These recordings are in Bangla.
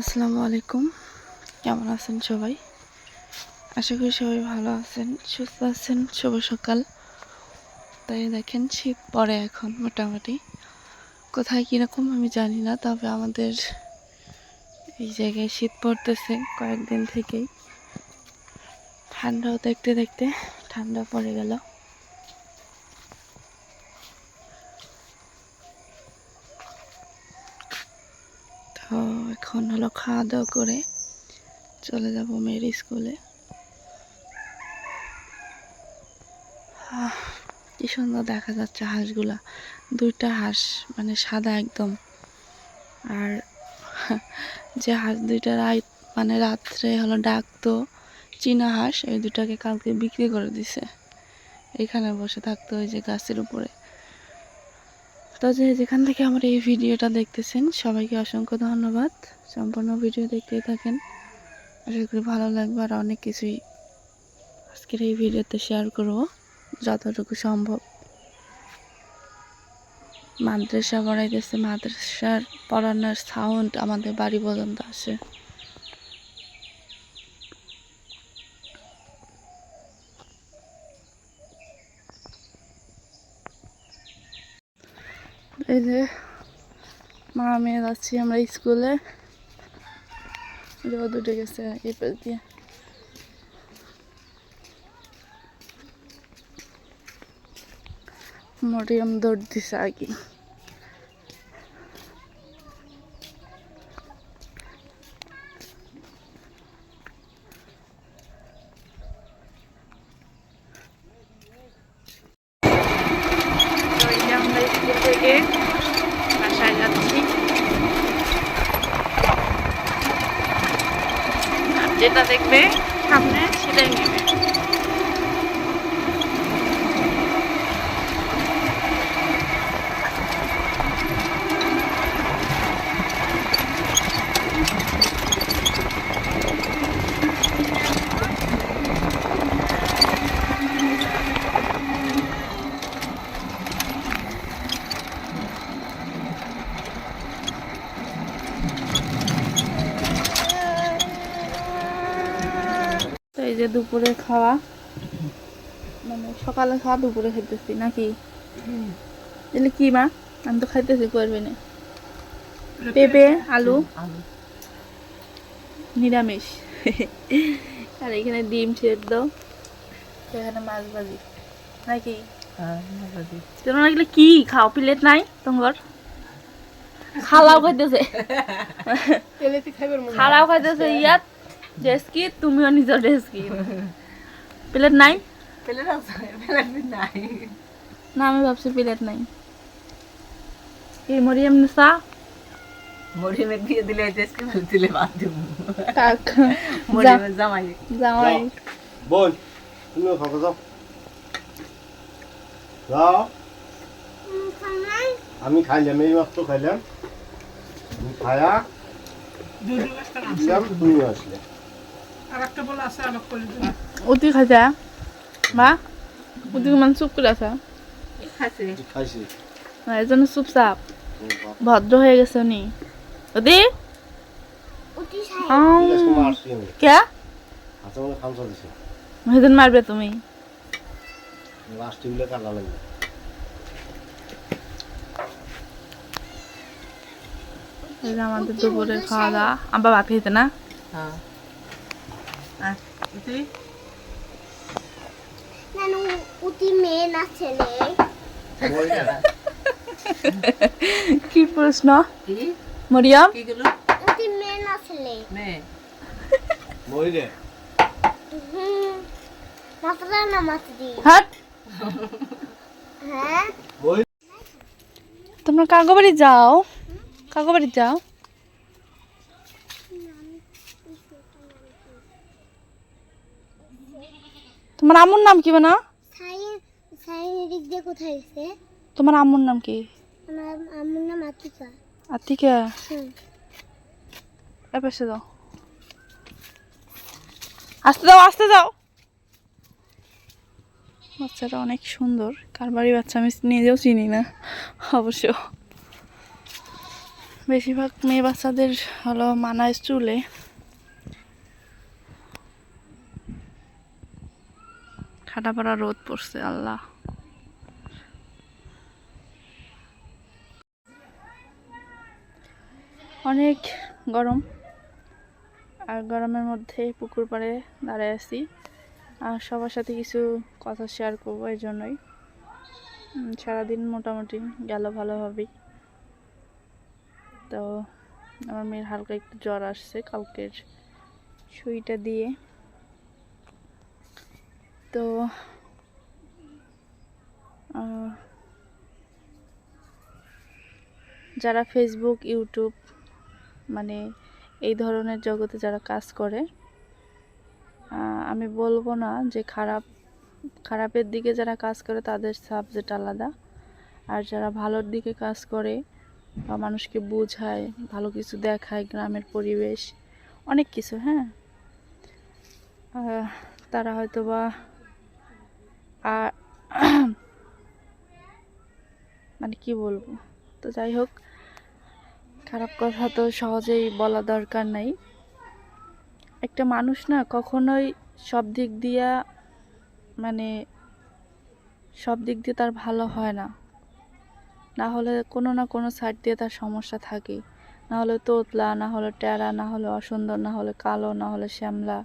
আসসালামু আলাইকুম। কেমন আছেন সবাই? আশা করি সবাই ভালো আছেন, সুস্থ আছেন। শুভ সকাল। তাই দেখেন শীত পড়ে এখন মোটামুটি। কোথায় কীরকম আমি জানি না, তবে আমাদের এই জায়গায় শীত পড়তেছে কয়েকদিন থেকেই। ঠান্ডাও দেখতে দেখতে ঠান্ডা পড়ে গেল। তো এখন হলো খাওয়া দাওয়া করে চলে যাব মেয়ের স্কুলে। কি সুন্দর দেখা যাচ্ছে হাঁসগুলা, দুইটা হাঁস, মানে সাদা একদম। আর যে হাঁস দুইটা মানে রাত্রে হলো ডাকতো চীনা হাঁস, এই দুটাকে কালকে বিক্রি করে দিছে। এখানে বসে থাকতো ওই যে গাছের উপরে। তো যেখান থেকে আমার এই ভিডিওটা দেখতেছেন সবাইকে অসংখ্য ধন্যবাদ। সম্পূর্ণ ভিডিও দেখতেই থাকেন, আশা করি ভালো লাগবে। আর অনেক কিছুই আজকের এই ভিডিওতে শেয়ার করব যতটুকু সম্ভব। মাদ্রাসা পড়াইতেছে, মাদ্রাসার পড়ানোর সাউন্ড আমাদের বাড়ি পর্যন্ত আসে। এই যে মা মেয়ে যাচ্ছি আমরা স্কুলে। রোদ উঠে গেছে এই পাশ দিয়ে। মরিয়ম দৌড় দিছে আগে। আমরা স্কুল থেকে বাসায় যাচ্ছি। যেটা দেখবে সামনে সেটাই নেবে। তো এই যে দুপুরে খাওয়া, মানে সকালে খাওয়া দুপুরে খাইতেছি নাকি? এলে কি মা? আমি তো খাইতেছি করবে না। পেঁপে আলু নিরামিষ। আর এখানে ডিম সেদ্ধ, এখানে মাছ ভাজি নাকি? তোমরা এগুলো কি খাও? প্লেট নাই তোমার? খালাও খাইতেছে, খালাও খাইতেছে। ইয়াত ড্রেস কি, তুমিও নিজের ড্রেস কি? প্লেট নাই? না আমি ভাবছি প্লেট নাই। কি মরিয়ম নিসা? মরিয়মের বিয়ে দিলে দেশকে দিলে বাদ দেব। কাক মরিয়মের জামাই জামাই বোন, তুমিও খাও, যাও যাও। আমি খাইলাম, এই মাত্র খাইলাম। আমি খায়া তুমিও আসলে। উতি খাইছা মা? উতি মান চুপ করে আছে, খাইছি। এজন চুপচাপ ভদ্র হয়ে গেছে উনি। উতি কে সেদিন মারবে তুমি? আমাদের দুপুরে খাওয়া দাওয়া। আব্বা ভাত খেতে না? কি প্রশ্ন মরিয়ম? তোমরা কাকু বাড়ি যাও, কাকু বাড়ি যাও। তোমার আম্মুর নাম কি না? তোমার আম্মুর নাম কি? আমার নাম আতিকা। আতিকা? এপাশে যাও, আসতে যাও, আসতে যাও। বাচ্চাটা অনেক সুন্দর। কার বাড়ি বাচ্চা আমি নিজেও চিনি না অবশ্য। বেশিরভাগ মেয়ে বাচ্চাদের হলো মানায় চুলে। খাটা পড়া রোদ পড়ছে আল্লাহ। অনেক গরম, আর গরমের মধ্যে পুকুর পাড়ে দাঁড়ায় আছি আর সবার সাথে কিছু কথা শেয়ার করবো। এই জন্যই সারাদিন মোটামুটি গেল ভালোভাবেই। তো আমার মেয়ের হালকা একটু জ্বর আসছে কালকের সুইটা দিয়ে। তো যারা ফেসবুক, ইউটিউব মানে এই ধরনের জগতে যারা কাজ করে, আমি বলবো না যে খারাপের দিকে যারা কাজ করে তাদের সাবজেক্ট আলাদা, আর যারা ভালোর দিকে কাজ করে বা মানুষকে বোঝায়, ভালো কিছু দেখায়, গ্রামের পরিবেশ অনেক কিছু, হ্যাঁ, তারা হয়তো বা মানে কি বলবো। তো যাই হোক, খারাপ কথা তো সহজেই বলা দরকার নাই। একটা মানুষ না কখনোই সব দিক দিয়ে মানে সব দিক দিয়ে তার ভালো হয় না, না হলে কোনো না কোনো সাইড দিয়ে তার সমস্যা থাকে। না হলে তোতলা, না হলে টেরা, না হলে অসুন্দর, না হলে কালো, না হলে শ্যামলা।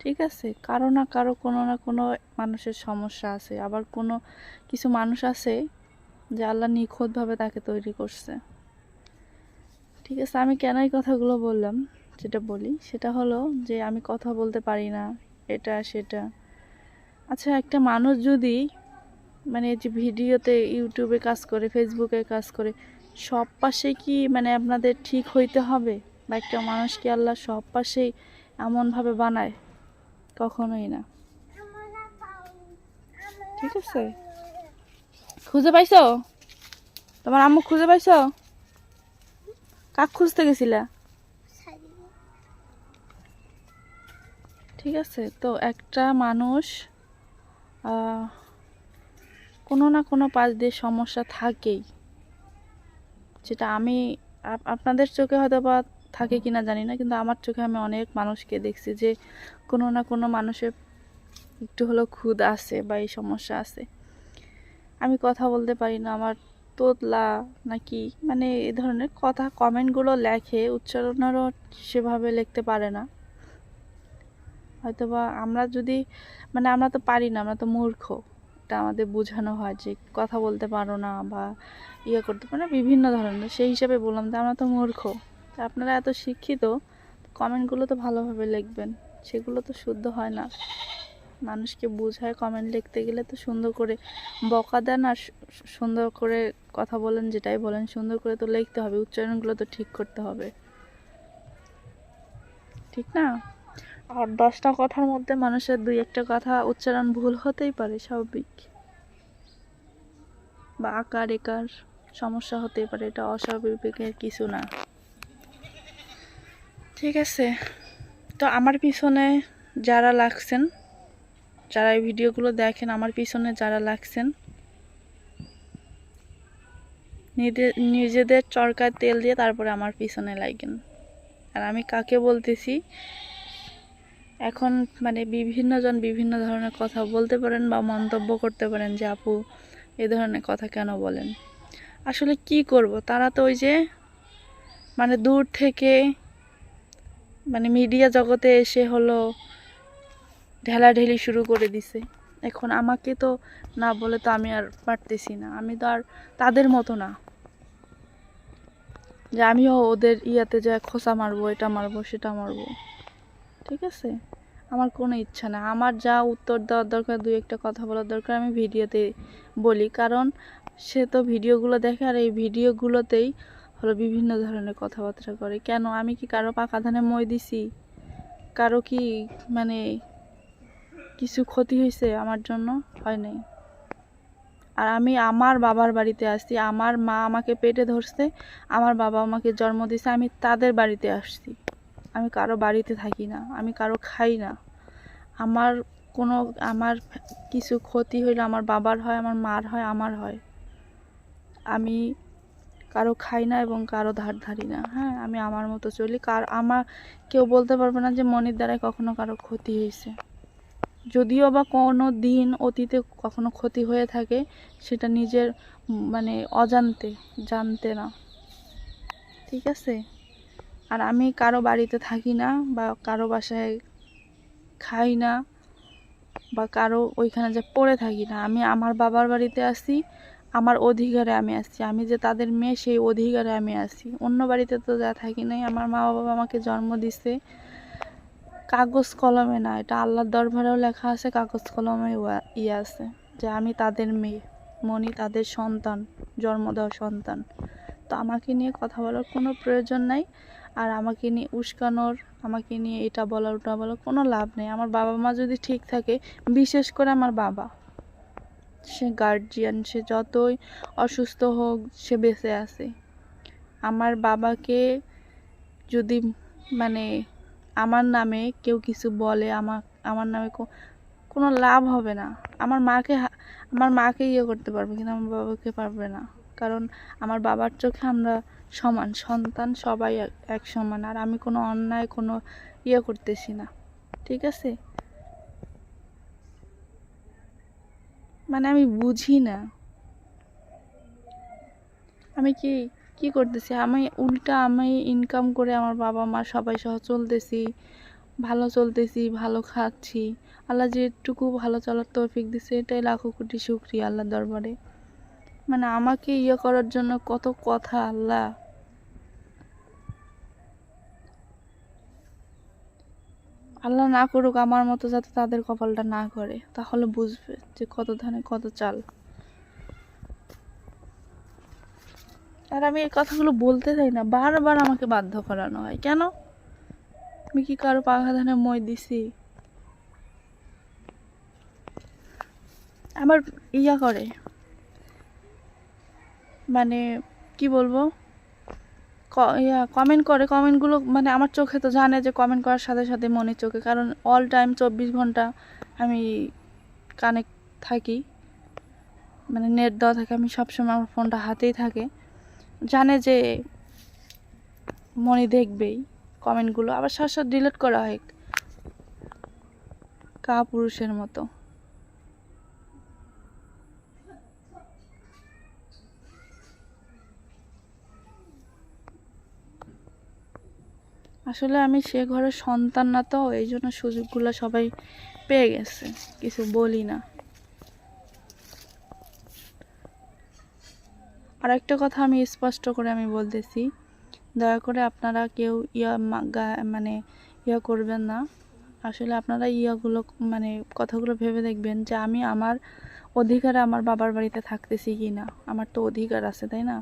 ঠিক আছে, কারো না কারো কোনো না কোনো মানুষের সমস্যা আছে। আবার কোনো কিছু মানুষ আছে যে আল্লাহ নিখুঁতভাবে তাকে তৈরি করছে। ঠিক আছে, আমি কেন এই কথাগুলো বললাম, যেটা বলি সেটা হলো যে আমি কথা বলতে পারি না, এটা সেটা। আচ্ছা, একটা মানুষ যদি মানে যে ভিডিওতে, ইউটিউবে কাজ করে, ফেসবুকে কাজ করে, সব পাশে কি মানে আপনাদের ঠিক হইতে হবে? বা একটা মানুষকে আল্লাহ সব পাশেই এমনভাবে বানায়? কখনোই না। ঠিক আছে, খুঁজে পাইছো? তোমার আম্মু খুঁজে পাইছো? কাক খুঁজতে গেছিলা? ঠিক আছে, তো একটা মানুষ কোনো না কোনো পাশ দিয়ে সমস্যা থাকেই, যেটা আমি আপনাদের চোখে হয়তো বা থাকে কিনা জানি না, কিন্তু আমার চোখে আমি অনেক মানুষকে দেখছি যে কোনো না কোনো মানুষের একটু হলেও খুদ আছে বা এই সমস্যা আছে। আমি কথা বলতে পারি না, আমার তোতলা নাকি মানে এই ধরনের কথা কমেন্টগুলো লেখে, উচ্চারণেরও সেভাবে লিখতে পারে না। হয়তোবা আমরা যদি মানে আমরা তো পারি না, আমরা তো মূর্খ, এটা আমাদের বোঝানো হয় যে কথা বলতে পারো না বা ইয়ে করতে পারো না, বিভিন্ন ধরনের। সেই হিসাবে বললাম যে আমরা তো মূর্খ। তা আপনারা এত শিক্ষিত, কমেন্টগুলো তো ভালোভাবে লিখবেন, সেগুলো তো শুদ্ধ হয় না। মানুষকে বোঝায় কমেন্ট লিখতে গেলে তো সুন্দর করে বকা দেন আর সুন্দর করে কথা বলেন, যেটাই বলেন সুন্দর করে তো লিখতে হবে, উচ্চারণগুলো তো ঠিক করতে হবে, ঠিক না? আর 10টা কথার মধ্যে মানুষের 2-1টা কথা উচ্চারণ ভুল হতেই পারে, স্বাভাবিক, বা আকার একার সমস্যা হতেই পারে, এটা অস্বাভাবিকের কিছু না। ঠিক আছে, তো আমার পিছনে যারা লাগছেন, যারা এই ভিডিওগুলো দেখেন, আমার পিছনে যারা লাগছেন, নিজেদের চরকায় তেল দিয়ে তারপরে আমার পিছনে লাগেন। আর আমি কাকে বলতেছি, এখন মানে বিভিন্নজন বিভিন্ন ধরনের কথা বলতে পারেন বা মন্তব্য করতে পারেন যে আপু এই ধরনের কথা কেন বলেন। আসলে কি করব, তারা তো ওই যে মানে দূর থেকে মানে মিডিয়া জগতে এসে হলো ঢেলাঢেলি শুরু করে দিছে। এখন আমাকে তো না বলে তো আমি আর পারতেছি না, আমি তো আর তাদের মতো না যে আমিও ওদের ইয়াতে যা খোঁচা মারবো, এটা মারবো, সেটা মারবো। ঠিক আছে, আমার কোনো ইচ্ছা না। আমার যা উত্তর দেওয়ার দরকার, 2-1টা কথা বলার দরকার, আমি ভিডিওতে বলি, কারণ সে তো ভিডিওগুলো দেখে আর এই ভিডিওগুলোতেই হলো বিভিন্ন ধরনের কথাবার্তা করে। কেন, আমি কি কারো পাকা ধানে মই দিছি? কারো কি মানে কিছু ক্ষতি হয়েছে আমার জন্য? হয় নাই। আর আমি আমার বাবার বাড়িতে আসছি, আমার মা আমাকে পেটে ধরছে, আমার বাবা আমাকে জন্ম দিয়েছে, আমি তাদের বাড়িতে আসছি। আমি কারো বাড়িতে থাকি না, আমি কারো খাই না। আমার কিছু ক্ষতি হইলে আমার বাবার হয়, আমার মার হয়, আমার হয়। আমি কারো খাই না এবং কারো ধার ধারি না। হ্যাঁ, আমি আমার মতো চলি। আমার কেউ বলতে পারবে না যে মনির দ্বারাই কখনো কারো ক্ষতি হয়েছে। যদিও বা কোনো দিন অতীতে কখনো ক্ষতি হয়ে থাকে, সেটা নিজের মানে অজান্তে, জানতে না। ঠিক আছে? আর আমি কারো বাড়িতে থাকি না, বা কারো বাসায় খাই না, বা কারো ওইখানে যে পড়ে থাকি না। আমি আমার বাবার বাড়িতে আসি, আমার অধিকারে আমি আসছি। আমি যে তাদের মেয়ে, সেই অধিকারে আমি আসি। অন্য বাড়িতে তো যা থাকি নাই। আমার মা বাবা আমাকে জন্ম দিছে কাগজ কলমে না, এটা আল্লাহর দরবারেও লেখা আছে, কাগজ কলমে ইয়ে আছে যে আমি তাদের মেয়ে, মনি তাদের সন্তান, জন্ম দেওয়া সন্তান। তো আমাকে নিয়ে কথা বলার কোনো প্রয়োজন নাই। আর আমাকে নিয়ে উস্কানোর, আমাকে নিয়ে এটা বলার ওটা বলার কোনো লাভ নেই। আমার বাবা মা যদি ঠিক থাকে, বিশেষ করে আমার বাবা, সে গার্জিয়ান, সে যতই অসুস্থ হোক সে বেঁচে আছে। আমার বাবাকে যদি মানে আমার নামে কেউ কিছু বলে, আমার নামে কোনো লাভ হবে না। আমার মাকে ইয়ে করতে পারবে, কিন্তু আমার বাবাকে পারবে না। কারণ আমার বাবার চোখে আমরা সমান সন্তান, সবাই এক সমান। আর আমি কোনো অন্যায় কোনো ইয়ে করতেছি না। ঠিক আছে? মানে আমি বুঝি না আমি কি করতেছি। আমি ইনকাম করে আমার বাবা মা সবাই সহ চলতেছি, ভালো চলতেছি, ভালো খাচ্ছি। আল্লাহ যেটুকু ভালো চলার তৌফিক দিছে, এটাই লাখো কোটি শুকরিয়া আল্লাহর দরবারে। মানে আমাকে ইয়ে করার জন্য কত কথা। আল্লাহ আল্লাহ না করুক আমার মতো যাতে তাদের কপালটা না করে, তাহলে বুঝবে যে কত ধানে কত চাল। আর আমি এই কথাগুলো বলতে চাই না, বারবার আমাকে বাধ্য করানো হয়। কেন? আমি কি কারো পাখা ধানে মই দিছি? আমার ইয়া করে, মানে কি বলবো, কমেন্ট করে। কমেন্টগুলো মানে আমার চোখে তো জানে যে কমেন্ট করার সাথে সাথে মনের চোখে, কারণ অল টাইম 24 ঘন্টা আমি কানেক্ট থাকি, মানে নেট দেওয়া থাকে। আমি সবসময় আমার ফোনটা হাতেই থাকে, জানে যে মনি দেখবেই কমেন্টগুলো। আবার সাথে সাথে ডিলিট করা হয় পুরুষের মতো। আসলে আমি সে ঘরের সন্তান না, তো এই জন্য সুযোগগুলো সবাই পেয়ে গেছে, কিছু বলি না। আর একটা কথা আমি স্পষ্ট করে আমি বলতেছি, দয়া করে আপনারা কেউ মানে ইয়া করবেন না। আসলে আপনারা ইয়াগুলো মানে কথাগুলো ভেবে দেখবেন যে আমি আমার অধিকারে আমার বাবার বাড়িতে থাকতেছি কি না। আমার তো অধিকার আছে, তাই না?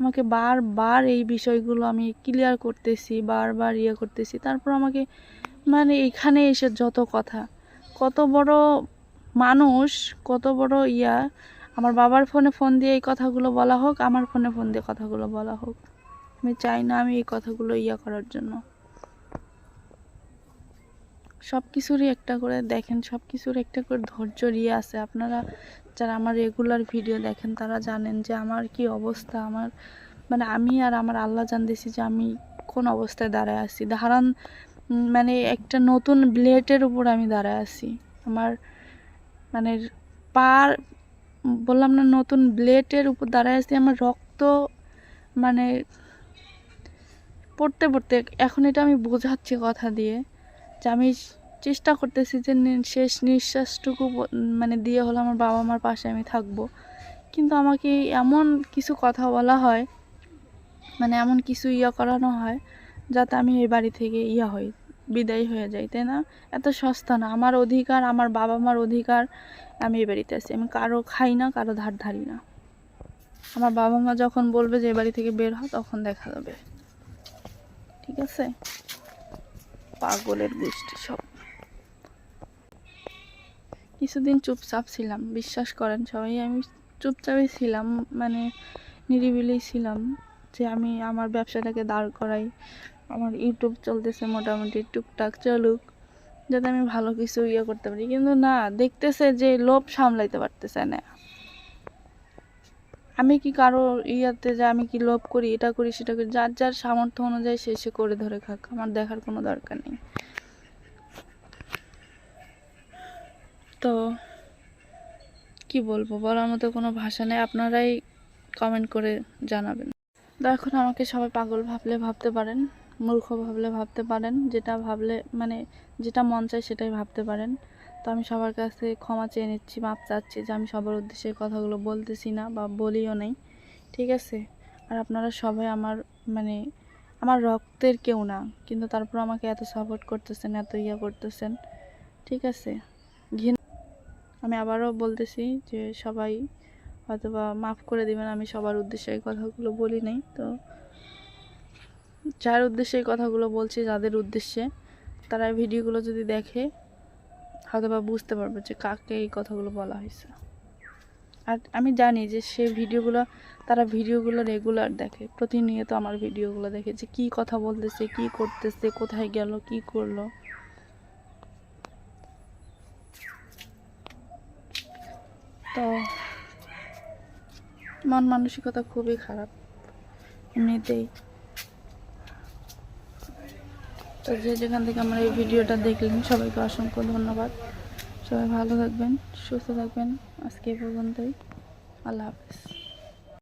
আমাকে বারবার এই বিষয়গুলো আমি ক্লিয়ার করতেছি, বারবার ইয়ে করতেছি, তারপর আমাকে মানে এখানে এসে যত কথা, কত বড় মানুষ, কত বড় আমার বাবার ফোনে ফোন দিয়ে এই কথাগুলো বলা হোক, আমার ফোনে ফোন দিয়ে কথাগুলো বলা হোক। আমি চাই না আমি এই কথাগুলো করার জন্য। সব কিছুরই একটা করে দেখেন, সব কিছুর একটা করে ধৈর্য আছে। আপনারা যারা আমার রেগুলার ভিডিও দেখেন তারা জানেন যে আমার কি অবস্থা। আমার মানে আমি আর আমার আল্লাহ জানতেছি যে আমি কোন অবস্থায় দাঁড়ায় আছি। মানে একটা নতুন ব্লেডের উপর আমি দাঁড়ায় আছি। আমার মানে বললাম না, নতুন ব্লেডের উপর দাঁড়ায় আছি। আমার রক্ত মানে পড়তে পড়তে, এখন এটা আমি বোঝাচ্ছি কথা দিয়ে, যে আমি চেষ্টা করতেছি যে শেষ নিঃশ্বাসটুকু মানে দিয়ে হলো আমার বাবা মার পাশে আমি থাকবো। কিন্তু আমাকে এমন কিছু কথা বলা হয়, মানে এমন কিছু করানো হয় যাতে আমি এই বাড়ি থেকে হই, বিদায় হয়ে যাই, তাই না? এত সস্তা না। আমার অধিকার, আমার বাবা মার অধিকার, আমি এই বাড়িতে আছি। আমি কারো খাই না, কারো ধার ধারি না। আমার বাবা মা যখন বলবে যে এই বাড়ি থেকে বের হ, তখন দেখা যাবে। ঠিক আছে? পাগলের গোষ্ঠী সব। কিছুদিন চুপচাপ ছিলাম, বিশ্বাস করেন সবাই, আমি চুপচাপই ছিলাম, মানে নিরিবিলি ছিলাম, যে আমি আমার ব্যবসাটাকে দাঁড় করাই। আমার ইউটিউব চলতেছে মোটামুটি, টুকটাক চলুক, যাতে আমি ভালো কিছু করতে পারি। কিন্তু না, দেখতেছে যে লোভ সামলাইতে পারতেছে না। আমি কি কারো ইয়াতে যে আমি কি লোভ করি, এটা করি সেটা করি, যার যার সামর্থ্য অনুযায়ী সে সে করে ধরে খাক, আমার দেখার কোনো দরকার নেই। তো কি বলবো, বলার মতো কোনো ভাষা নেই, আপনারাই কমেন্ট করে জানাবেন। তো এখন আমাকে সবাই পাগল ভাবলে ভাবতে পারেন, মূর্খ ভাবলে ভাবতে পারেন, যেটা ভাবলে মানে যেটা মন চায় সেটাই ভাবতে পারেন। তো আমি সবার কাছে ক্ষমা চেয়ে নিচ্ছি, মাপ চাচ্ছি যে আমি সবার উদ্দেশ্যে এই কথাগুলো বলতেছি না বা বলিও নেই, ঠিক আছে। আর আপনারা সবাই আমার মানে আমার রক্তের কেউ না, কিন্তু তারপর আমাকে এত সাপোর্ট করতেছেন, এত ইয়া করতেছেন, ঠিক আছে। আমি আবারও বলতেছি যে সবাই হয়তোবা মাফ করে দিবেন, আমি সবার উদ্দেশ্যে এই কথাগুলো বলি নাই। তো যার উদ্দেশ্যে এই কথাগুলো বলছি, যাদের উদ্দেশ্যে, তারা এই ভিডিওগুলো যদি দেখে হয়তোবা বুঝতে পারবে যে কাকে এই কথাগুলো বলা হয়েছে। আর আমি জানি যে সেই ভিডিওগুলো, তারা ভিডিওগুলো রেগুলার দেখে, প্রতিনিয়ত আমার ভিডিওগুলো দেখে যে কী কথা বলতেছে, কী করতেছে, কোথায় গেল, কী করলো। তো মন মানসিকতা খুবই খারাপ এমনিতেই। তো যে যেখান থেকে আমরা এই ভিডিওটা দেখলেন সবাইকে অসংখ্য ধন্যবাদ। সবাই ভালো থাকবেন, সুস্থ থাকবেন। আজকে এই পর্যন্তই। আল্লাহ হাফেজ।